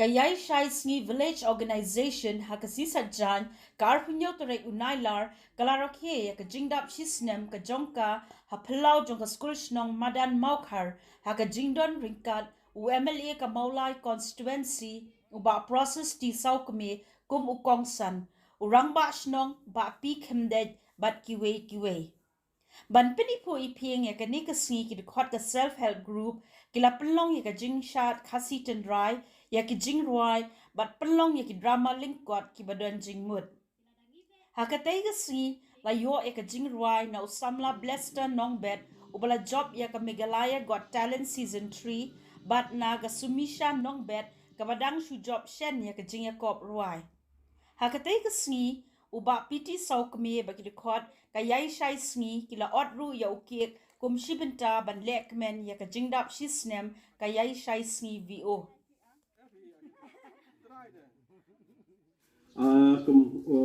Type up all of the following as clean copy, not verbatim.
Kayay Shaisngi Village Organization hakasisa jan karpunyo torek unailar kalarokhe ka jingdap shisnem ka jongka hapelau jongka school shnong madan maukar haka jingdon ringkat UMLA ka maulai constituency uba process ti saukme kum ukongsan urangba shnong ba pi khemdej bat kiwe ban pinipo ipieng ya kani ka singi ki khot ka self help group kila pelong ya ka jing shat khasi ten rai ya ki jing ruai bat pelong ya ki drama link kot ki badon jing mut hakatai ka singi la yo ya ka jing ruai na usamla blester nong bet ubala job ya ka Meghalaya Got Talent season 3 bat na ga sumisha nong bet ka badang shu job shen ya ka jing ya kop ruai hakatai ka singi uba piti saukme bagi dekot kayai shai sngi kila otru ya ukik kum shibenta ban lekmen ya ka jingdap shisnem kayai shai sngi vo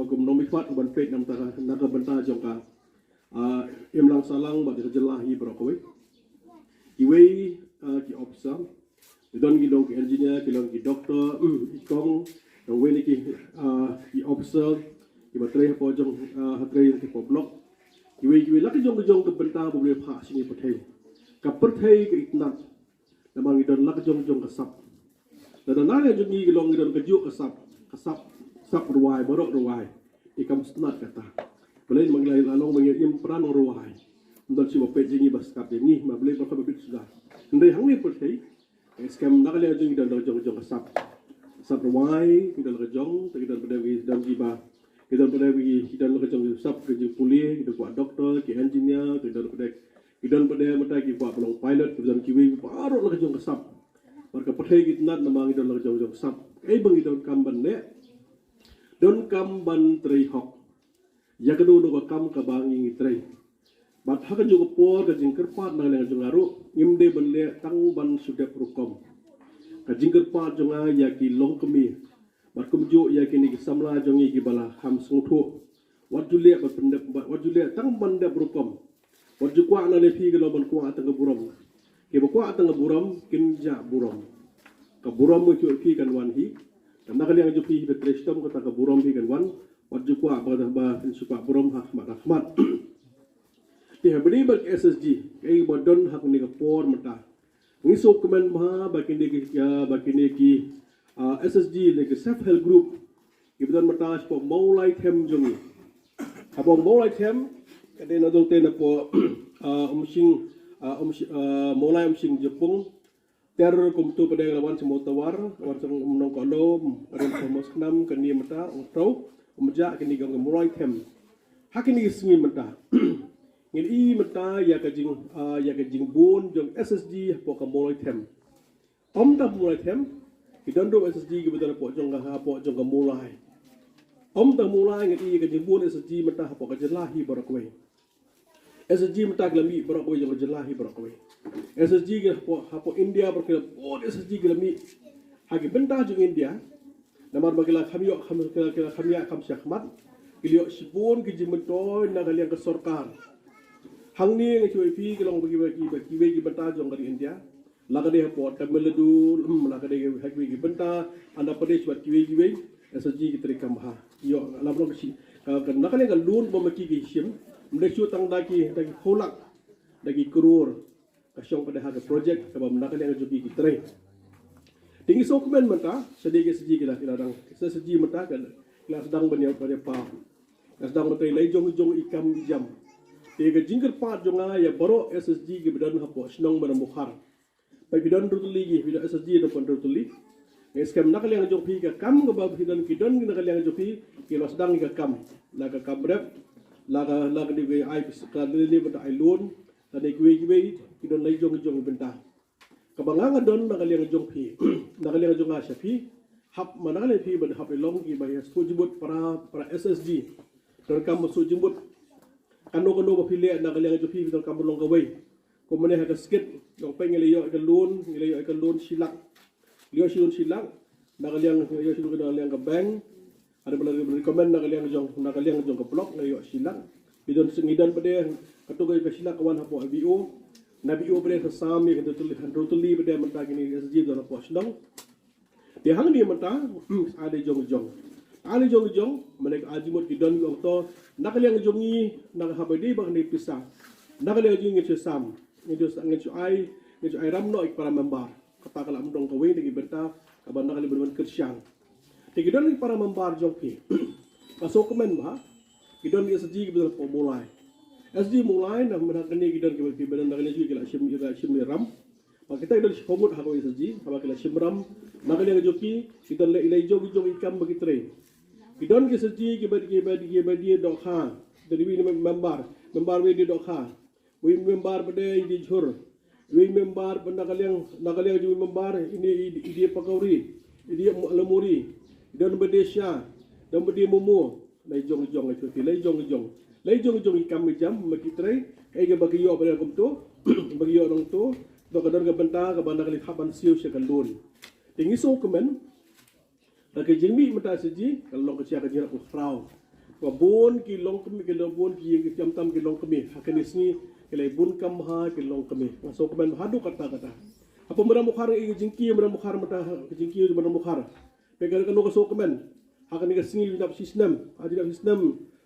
kum nomifat ban pet nam ta naga benta jongka lang salang bagi jelahi brokowe iwei ki officer idon gidong ki engineer kilong ki doctor ikong weli ki officer ibatrei po jong hatrei ki po blok iwe laki jong ke benta boleh pha sini pathai ka pathai ke itnat namang idon laki jong ke sap dan nana jong ni long idon ke juk ke sap ruai borok ruai ikam snat kata boleh manglai lalong mangim pran ruai ndon si mo pe jingi bas kap ni ma boleh ko bit sudah ndai hang ni pathai skam nakale jong idon jong ke sap ruai idon ke jong idon bedawi dan giba kita pada pergi kita nak kerja sub kerja kuliah kita buat doktor ke engineer kita pada mata kita buat pelong pilot kita kiwi baru nak kerja sub mereka pakai kita nak nama kita nak kerja sub bang kita kamban ne don kamban tray hok ya kedua nak kam kabangi tray bat hak juga por kerja kerpat nak dengan jengaru imde benle tang ban sudah prokom kerja kerpat jengar ya ki long kemi Barkumjo ya kini samla jongi gibala ham sungtho wajule bat pendep wajule tang banda brukom wajukwa na lepi gelo ban kwa tang buram ke bakwa tang buram kinja buram ka buram mo pi kan wan hi dan nakali ang jupi be trestom ka ta buram hi kan wan wajukwa ba suka buram ahmad ti habri bak SSG kai bodon hak ni ka por mata ngisok kemen ma bakinde ki SSG like self help group ibdan matas po maulai them jongi abong maulai them kade na dong te na po maulai jepung ter kumtu pada lawan semotawar wan seng nong kolom ren somos nam kani mata utau umja kani gang maulai them hakini ismi mata ngin mata ya kajing bon jong SSG po ka maulai them ta maulai them Idan do SSG ke betul po jong mulai. Ta mulai ngati ke jembun SSG mata po ka jelahi barakwe. SSG mata glami barakwe jong jelahi barakwe. SSG ke po India barakwe po SSG glami hagi benda jong India. Namar bagila khamyo khamya kham syahmat. Kilio sibun ke jimetoy na galiang ke sarkar. Hangni ngati pi kelong bagi benda jong dari India. Lagade po tameladu lagade hagwi benta anda pradesh wat kiwe SSG kitri kamha yo labro ki kan nakale ga loan bo maki gi sim mde chu tang daki kholak daki kror ka syong pada haga project ka ba nakale ga juki kitri tingi sokmen mata sedege SSG kila dang SSG mata kan kila sedang benya pada pa sedang mata lai jong ikam jam tega jingker pa jonga ya baro SSG gi bedan hapo snong mana mukhar Pai bidon rutuli gi bidon SSG do pon rutuli skam nakali ang jopi ka kam ga bab bidon kidon nakali ang jopi kilos dang ga kam la ka kabrep la di we ai ka li bata ai loan ta ne gwe kidon lai jong benta ka banga don nakali ang jopi nakali ang jong ashapi hap manale pi ban hap long gi ba sujibut para SSG don kam sujibut kano ba pile nakali ang jopi bidon kam long gawai Komune haga skit yung pengeliyo ikan loan silak liyo silak nakaliang liyo silak nakaliang ka bank ada boleh rekomend nakaliang jong ke blok ngayo silang bidon sengidan pada katugai ke silak kawan hapo ABO nabiO pada sesami ke totally pada mentah gini SG dona po sedang dia hang ni mentah ada jong mereka ajimut gidon gong to nakaliang jongi nak habadi bang ni pisah nakaliang jongi ngesam ngejo ai ramno ik para member kata kala mdong kawin lagi benta kaban nakali berman kersyang Tigidon ni para membar jongki. Masuk komen bah. Gidon ni SG betul po mulai. SG mulai na menakani gidon ki bedan nakani juga kila shim ram. Pak kita gidon homut hako SG, haba kila shim ram. Nakani ang joki gidon le ilai jong ikam bagi train. Gidon ki SG ki badi dokha. Dari wi membar we di dokha. Wi membar pada di jhur. Wi membar nakaliang juga membar ini dia pakauri. Dia lemuri. Dan berdesya, dan berde mumu, lai jong itu, lai jong ikam jam, makitrai, ega bagi yo pada kumtu, bagi yo orang tu, kadar ke benta, ke bandar kali haban siu sekalun. Tinggi so kemen, lagi jengmi mata seji, kalau long kecil kerja aku frau, kabun ki long kemi, kalau bun ki jam tam ki long kemi, hakan isni, kalau bun kamha ki long kemi, so kemen hadu kata. Apa meramukhar ega jengki meramukhar mata jengki meramukhar. Pegar kan orang sok kemen, akan ni kesini dalam sistem,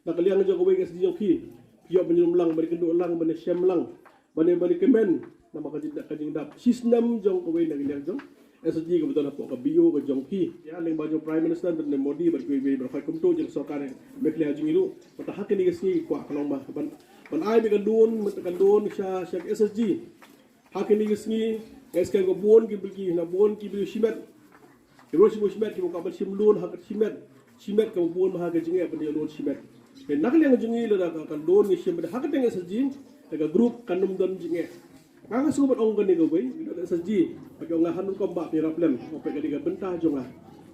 nakaliang je kau bagi kesini joki, piok menyelam lang, beri kedua lang, beri syam lang, beri kemen, nama kajing dap sistem jong kau bagi nakaliang jong, SG kebetulan apa bio ke jongki, ya leng baju Prime Minister dan Modi berfai kumtu jadi sokar mekliang jing itu, mata hak ni kesini kuat kalau mah, ban ai bekan don syak SG, hak ni kesini, SK kau bon kibeli, na bon kibeli simet. Kalau simet kita bukan simlun hak simet kamu buat mahal kejengnya pada lon simet. Nak liang jengi lada kan don ni simet hak tengah sejin, dekat grup kanum don jengnya. Kanga sobat orang kan ni kau dekat sejin, pakai orang hanun kompak ni problem, opek ketika bentah jongah.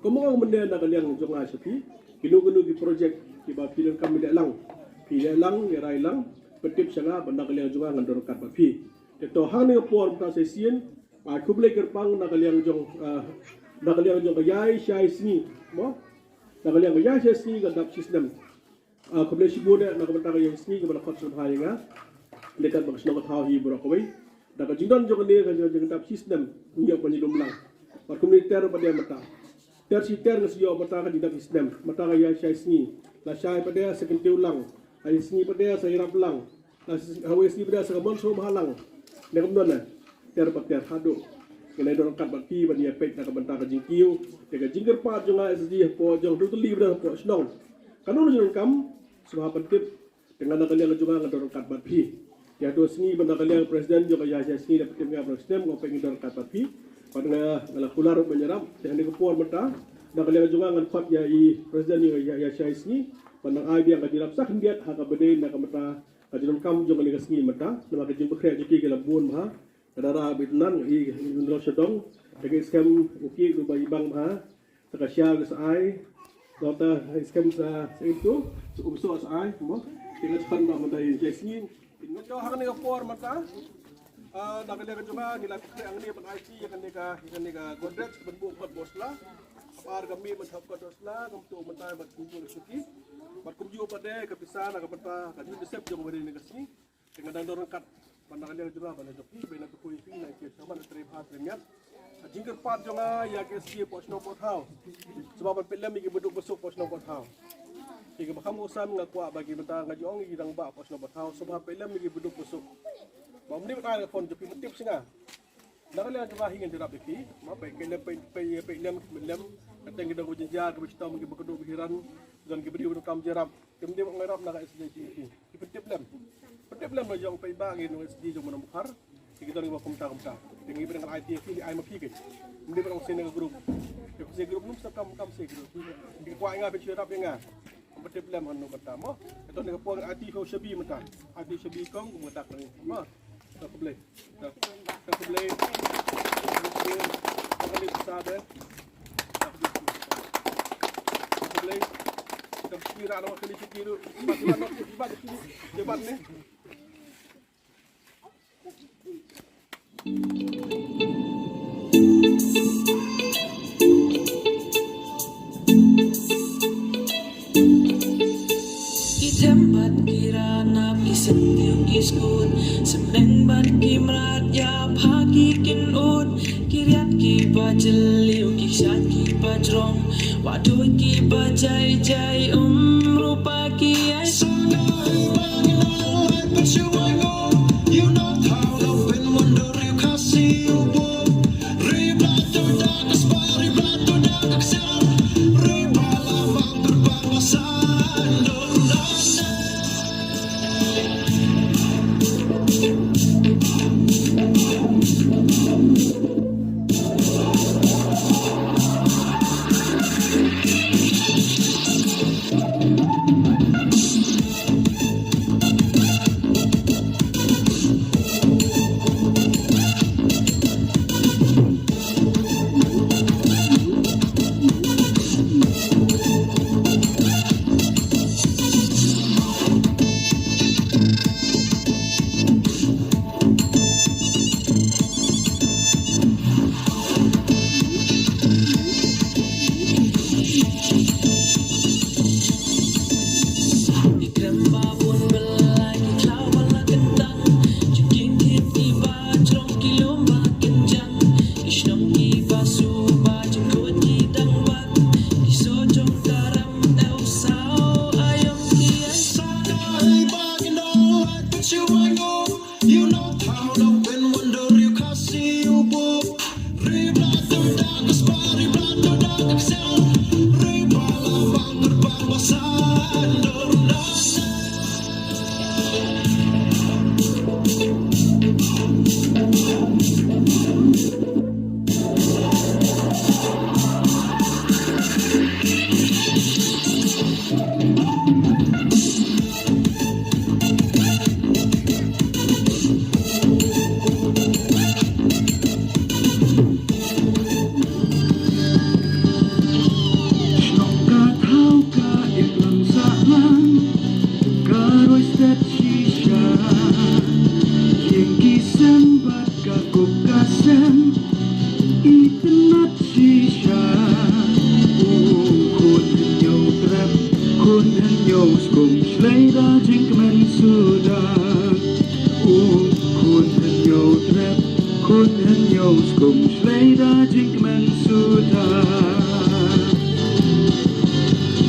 Kamu orang benda nak liang jongah sepi, kinu ki projek ki bapilan kami dak lang, rai lang, petip sangat benda liang jongah ngandor kat bapi. Teto hang ni por mta sesien, aku boleh kerpang nak liang jong nakaliang jong kayai syai sini, nakaliang kayai syai sini kadap sistem. Kembali sibuda nakabantang kayai sini kepada konsum hari nga, dekat bagus nak tahu hibu rakawai. Dekat jingdan jong ni kadap sistem, hingga penyelum lang. Perkumni ter pada mata, ter nasiyo mata kadap sistem, mata kayai syai sini, la syai pada sekentiu lang, hari sini pada sayirap lang, la hawai sini pada sekamon so mahalang. Nekamdona ter hadu. Kena dorang kat baki bagi efek nak bentar jingkiu, dekat jingker pat jonga SG po jong totally ber po snong. Kanun jong kam subha pentip dengan nakaliang jonga dorang kat baki. Ya do sini benda kaliang presiden juga ya sini dapat timnya presiden ngopeng dorang kat baki. Pada ngala kular menyerap yang dikepon mata nakaliang jonga ngan pat ya i presiden ya sini pandang ai dia kadilap sak ndiat haka bede nak mata kadilap kam jonga ni sini mata nama kejing bekrek jiki kala bun ha kadara bitnan i ndro sedong dekat skam uki rubai bang ha takasya gesai dota skam sa itu umso asai mo tinggal cepat nak mata i sini ingat kau hak ni por mata nak dia juga gila ang ni pan IT kan ni ka Godrej benbuk pat bosla par kami menthap ka dosla kam tu mentai bat kumpul suki bat kumju pade kepisan ka peta ka ju desep jong bari ni kasini dengan dorong kat pandangan dia juga pada joki bena ku kuifi na ke sama na trip hat renyat jingker pat jonga ya ke si posno pot hau sebab pelam iki beduk besuk posno pot hau iki bakam usan ngakwa bagi benta ngajong iki dang ba posno pot hau sebab pelam iki beduk besuk bang ni ka phone joki metip singa nakala juga hingin dirap iki ma pe kelem pe lem kateng kita gujja ke bista magi bekedo bihiran dan ke beri kam jarap kemudian ngarap nak SDG iki petip lem jong pe bagi no SDG jong mana bukhar kita ni bakum ta dengan ibu dengan IT ini ai mapi ke kemudian orang sini grup ke sini grup num sakam sini grup di kwa inga pe jarap inga petip lem hanu pertama kita ni ko IT ko shabi mata IT shabi kong mutak ni ma tak boleh kalau besar deh boleh kita kira nama kali kira macam mana hebat ini hebat ni Sembat kirana pisendiu kiskun Sembat kimrat ya pagi kinun Kiriat ki bajeliu kisat ki bajrong Waduh ki bajai jai rupa ki ai You know how I've been wondering kasih ubo Riba tudak asbar riba tudak aksar Riba lamang berbangsasan You know how I've been wondering kasih ubo Riba tudak asbar riba tudak aksar Riba lamang berbangsasan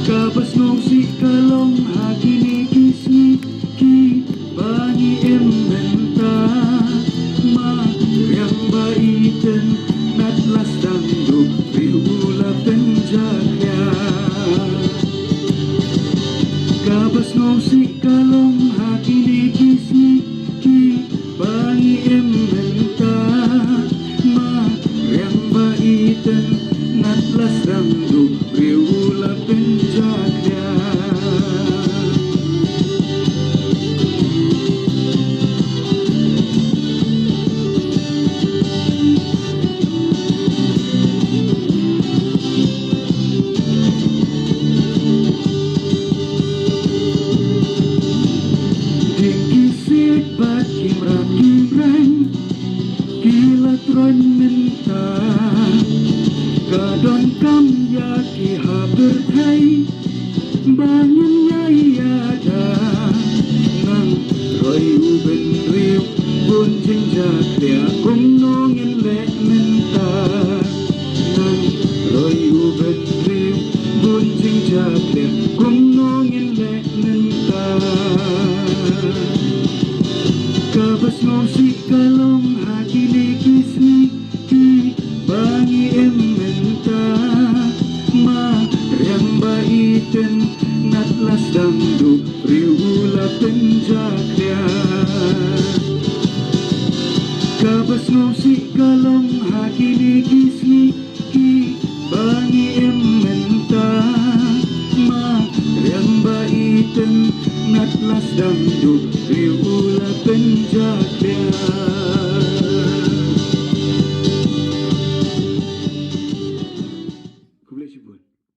Kapas ngong si kalong hakini kismi ki bani ementa ma yang baiten natlas dangdu riula penjakya Kapas ngong si kalong hakini kismi ki bani ementa ma yang baiten natlas dangdu riula penjakya Kadon kam ya ki haber thai bangun ya ada nang roi u ben riu bun jing ja klia kum nong in le menta nang roi u ben riu bun jing ja klia kum nong in le menta kabas ngom si kalong hakini kisni ki bangi ementa ma yang baiten natlas dangdu riula penjakya kabas ngom si kalong hakini kisni ki bangi ementa ma yang baiten natlas dangdu riula penjakya